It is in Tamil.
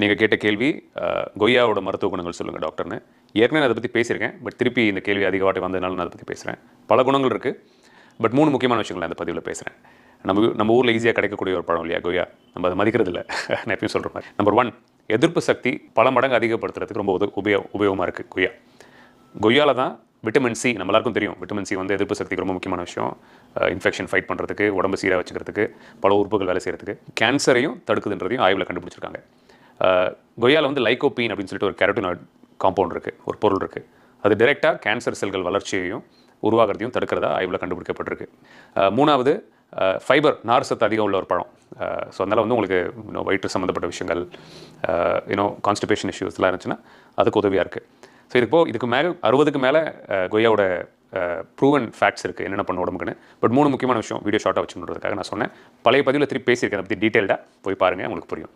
நீங்கள் கேட்ட கேள்வி கொய்யாவோட மருத்துவ குணங்கள் சொல்லுங்கள் டாக்டர்னு. ஏற்கனவே அதை பற்றி பேசியிருக்கேன், பட் திருப்பி இந்த கேள்வி அதிக வாட்டி வந்ததுனால நான் அதை பற்றி பேசுகிறேன். பல குணங்கள் இருக்குது, பட் 3 முக்கியமான விஷயங்கள் அந்த பதிவில் பேசுகிறேன். நம்ம ஊரில் ஈஸியாக கிடைக்கக்கூடிய ஒரு பழம் இல்லையா கொய்யா, நம்ம அதை மதிக்கிறது இல்லை. நான் எப்பயும் சொல்கிற மாதிரி நம்பர் 1, எதிர்ப்பு சக்தி பல மடங்கு அதிகப்படுத்துறதுக்கு ரொம்ப உபயோகமாக இருக்குது கொய்யா. கொய்யாவில் தான் விட்டமின் சி, நம்ம எல்லாருக்கும் தெரியும் விட்டமின் சி வந்து எதிர்ப்பு சக்திக்கு ரொம்ப முக்கியமான விஷயம். இன்ஃபெக்ஷன் ஃபைட் பண்ணுறதுக்கு, உடம்பு சீராக வச்சுக்கிறதுக்கு, பல உறுப்புகள் வேலை செய்கிறதுக்கு, கேன்சரையும் தடுக்குதுன்றதையும் ஆய்வில் கண்டுபிடிச்சிருக்காங்க. கொய்யாவில் வந்து லைகோபீன் அப்படின்னு சொல்லிட்டு ஒரு கேரோட்டினாய்டு காம்பவுண்ட் இருக்குது, ஒரு பொருள் இருக்குது. அது டைரெக்டாக கேன்சர் செல்கள் வளர்ச்சியையும் உருவாகிறதையும் தடுக்கிறதா ஆய்வில் கண்டுபிடிக்கப்பட்டிருக்கு. 3வது, ஃபைபர், நார் சத்து அதிகம் உள்ள ஒரு பழம். ஸோ அதனால் வந்து உங்களுக்கு வயிற்று சம்மந்தப்பட்ட விஷயங்கள், கான்ஸ்டிபேஷன் இஷ்யூஸ்லாம் இருந்துச்சுன்னா அதுக்கு உதவியாக இருக்குது. ஸோ இதுக்கு மேலே 60க்கு மேலே கொய்யாவோட ப்ரூவன் ஃபேக்ட்ஸ் இருக்குது என்னென்ன பண்ண உடம்புக்குன்னு. பட் 3 முக்கியமான விஷயம் வீடியோ ஷார்ட்டாக வச்சுன்றதுக்காக நான் சொன்னேன். பழைய பதிவில் திருப்பி பேசியிருக்கேன், அதை பற்றி டீட்டெயில்டாக போய் பாருங்கள், உங்களுக்கு புரியும்.